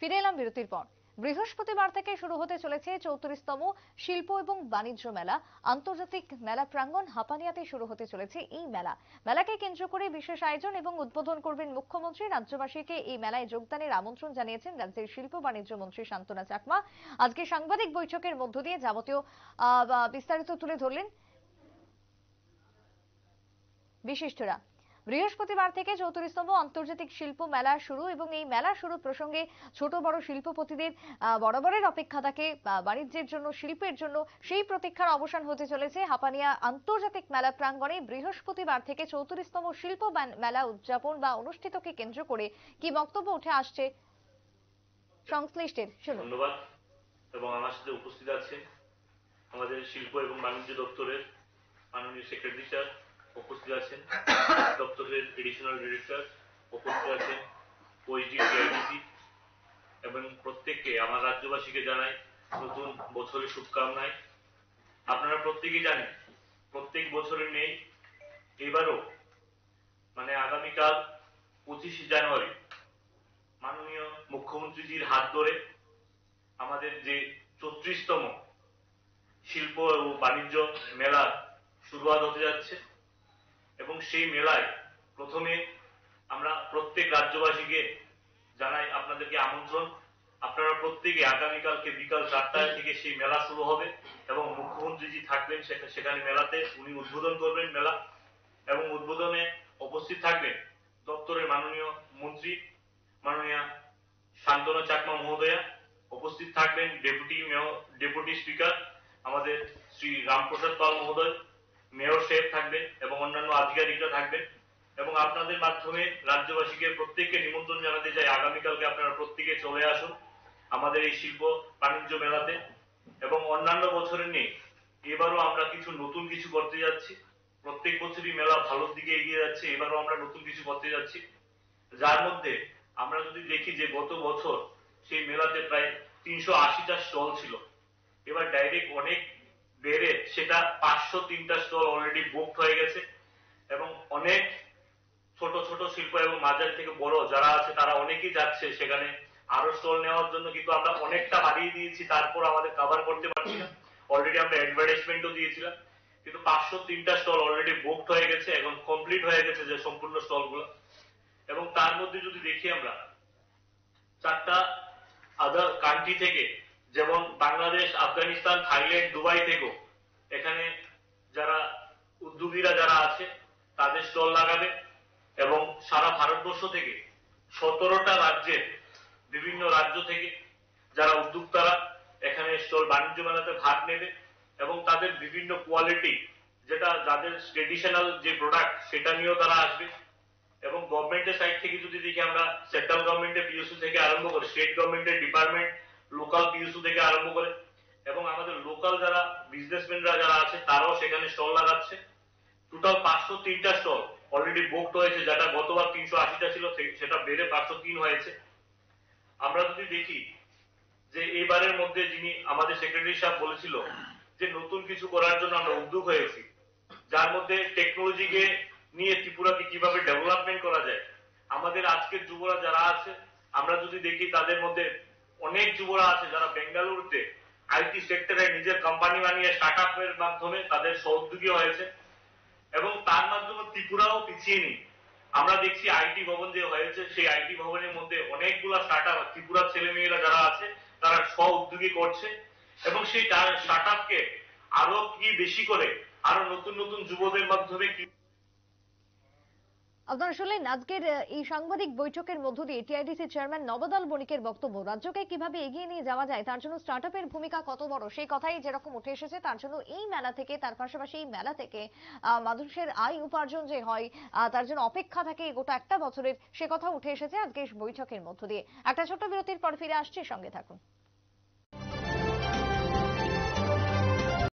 ফিরে এলাম বিরতির পর। বৃহস্পতিবার থেকে শুরু হতে চলেছে 34তম শিল্প এবং বাণিজ্য মেলা। আন্তর্জাতিক মেলা প্রাঙ্গণ হাপানিয়াতে শুরু হতে চলেছে এই মেলা। মেলাকে কেন্দ্র করে বিশেষ আয়োজন এবং উদ্বোধন করবেন মুখ্যমন্ত্রী। রাজ্যবাসীকে এই মেলায় যোগদানের আমন্ত্রণ জানিয়েছেন রাজ্যের শিল্প বাণিজ্য মন্ত্রী শান্তনা চাকমা। আজকে সাংবাদিক বৈঠকের মধ্য দিয়ে যাবতীয় বিস্তারিত তুলে ধরলেন বিশিষ্টরা। বৃহস্পতিবার থেকে 34তম আন্তর্জাতিক শিল্প মেলা শুরু এবং এই মেলা শুরু প্রসঙ্গে ছোট বড় শিল্পপতিদের বরাবরের অপেক্ষা থাকে বাণিজ্যের জন্য, শিল্পের জন্য। সেই প্রতীক্ষার অবসান হতে চলেছে হাপানিয়া আন্তর্জাতিক মেলা প্রাঙ্গণে। বৃহস্পতিবার থেকে 34তম শিল্প মেলা উদযাপন বা অনুষ্ঠিতকে কেন্দ্র করে কি বক্তব্য উঠে আসছে সংশ্লিষ্টের, শুনুন। ধন্যবাদ। এবং আমার সাথে উপস্থিত আছেন আমাদের শিল্প এবং বাণিজ্য দপ্তরের মাননীয় সেক্রেটারি স্যার, উপস্থিত আছেন দপ্তরের এডিশনাল ডিরেক্টর, উপস্থিত আছেন ওএসডি টিআইডিসি, এবং প্রত্যেককে আমার রাজ্যবাসীকে জানাই নতুন বছরের শুভকামনায়। আপনারা প্রত্যেকেই জানেন প্রত্যেক বছরের নেই, এবারও মানে আগামীকাল 25শে জানুয়ারি মাননীয় মুখ্যমন্ত্রীজির হাত ধরে আমাদের যে 34তম শিল্প ও বাণিজ্য মেলা শুরুয়াত হতে যাচ্ছে। এবং সেই মেলায় প্রথমে আমরা প্রত্যেক রাজ্যবাসীকে জানাই আপনাদেরকে আমন্ত্রণ। আপনারা প্রত্যেকে আগামীকালকে বিকাল 4টায় থেকে সেই মেলা শুরু হবে এবং মুখ্যমন্ত্রীজি থাকবেন সেখানে মেলাতে। উনি উদ্বোধন করবেন মেলা এবং উদ্বোধনে উপস্থিত থাকবেন দপ্তরের মাননীয় মন্ত্রী মাননীয়া শান্তনা চাকমা মহোদয়া, উপস্থিত থাকবেন ডেপুটি স্পিকার আমাদের শ্রী রামপ্রসাদ পাল মহোদয়, মেয়র সাহেব থাকবেন এবং অন্যান্য আধিকারিকরা থাকবেন। এবং আপনাদের মাধ্যমে রাজ্যবাসীকে প্রত্যেককে নিমন্ত্রণ জানাতে চাই আগামীকালকে আপনারা প্রত্যেকে চলে আসুন আমাদের এই শিল্প বাণিজ্য মেলাতে। এবং অন্যান্য বছরের নেই, এবারও আমরা নতুন কিছু করতে যাচ্ছি। প্রত্যেক বছরই মেলা ভালোর দিকে এগিয়ে যাচ্ছে, এবারও আমরা নতুন কিছু করতে যাচ্ছি। যার মধ্যে আমরা যদি দেখি যে গত বছর সেই মেলাতে প্রায় 380টা স্টল ছিল, এবার ডাইরেক্ট অনেক বেড়ে সেটা 503টা স্টল অলরেডি বুকড হয়ে গেছে। এবং অনেক ছোট ছোট শিল্প এবং মাঝারি থেকে বড় যারা আছে তারা অনেকেই যাচ্ছে সেখানে আরো স্টল নেওয়ার জন্য, কিন্তু আমরা অনেকটা বাড়িয়ে দিয়েছি, তারপর আমাদের কভার করতে পারছি না। অলরেডি আমরা অ্যাডভার্টাইজমেন্টও দিয়েছিলাম, কিন্তু 503টা স্টল অলরেডি বুকড হয়ে গেছে, এখন কমপ্লিট হয়ে গেছে যে সম্পূর্ণ স্টলগুলো। এবং তার মধ্যে যদি দেখি আমরা 4টা আদার কান্ট্রি থেকে, যেমন বাংলাদেশ, আফগানিস্তান, থাইল্যান্ড, দুবাই থেকেও এখানে যারা উদ্যোগীরা যারা আছে তাদের স্টল লাগাবে। এবং সারা ভারতবর্ষ থেকে 17টা রাজ্যের বিভিন্ন রাজ্য থেকে যারা উদ্যোক্তারা এখানে স্টল বাণিজ্য মেলাতে ভাগ নেবে এবং তাদের বিভিন্ন কোয়ালিটি যেটা যাদের ট্রেডিশনাল যে প্রোডাক্ট সেটা নিয়েও তারা আসবে। এবং গভর্নমেন্টের সাইড থেকে যদি দেখি আমরা, সেন্ট্রাল গভর্নমেন্টের পিএসইউ থেকে আরম্ভ করে স্টেট গভর্নমেন্টের ডিপার্টমেন্ট, লোকাল পিএসইউ থেকে আরম্ভ করে এবং আমাদের লোকাল যারা বিজনেসম্যানরা যারা আছে তারাও সেখানে স্টল লাগাচ্ছে। টোটাল 503টা স্টল অলরেডি বুকড হয়েছে, যেটা গতবার 380টা ছিল সেটা বেড়ে 503 হয়েছে। আমরা যদি দেখি যে এবারের মধ্যে যিনি আমাদের সেক্রেটারি সাহেব বলেছিল যে নতুন কিছু করার জন্য আমরা উদ্যোগ হয়েছি, যার মধ্যে টেকনোলজিকে নিয়ে ত্রিপুরাকে কিভাবে ডেভেলপমেন্ট করা যায়। আমাদের আজকের যুবরা যারা আছে আমরা যদি দেখি তাদের মধ্যে অনেক যুবরা আছে যারা বেঙ্গালুরুতে আইটি সেক্টরে নিজের কোম্পানি বানিয়ে স্টার্টআপের মাধ্যমে তাদের সহযোগী হয়েছে এবং তার মাধ্যমে ত্রিপুরাও পিছিয়ে নেই। আমরা দেখছি আইটি ভবন যে হয়েছে সেই আইটি ভবনের মধ্যে অনেকগুলো স্টার্টআপ ত্রিপুরার ছেলেমেয়েরা যারা আছে তারা স্ব উদ্যোগী করছে এবং সেই স্টার্টআপকে আরো কি বেশি করে আরো নতুন নতুন যুবদের মাধ্যমে কি। আপনারা শুনলেন আজকের এই সাংবাদিক বৈঠকের মধ্য দিয়ে টিআইডিসি চেয়ারম্যান নবদল বণিকের বক্তব্য। রাজ্যকে কিভাবে এগিয়ে নিয়ে যাওয়া যায়, তার জন্য স্টার্টআপের ভূমিকা কত বড় সেই কথাই যেরকম উঠে এসেছে। তার জন্য এই মেলা থেকে, তার পাশাপাশি এই মেলা থেকে মানুষের আয় উপার্জন যে হয় তার জন্য অপেক্ষা থাকে গোটা একটা বছরের, সে কথা উঠে এসেছে আজকে বৈঠকের মধ্য দিয়ে। একটা ছোট্ট বিরতির পর ফিরে আসছি, সঙ্গে থাকুন।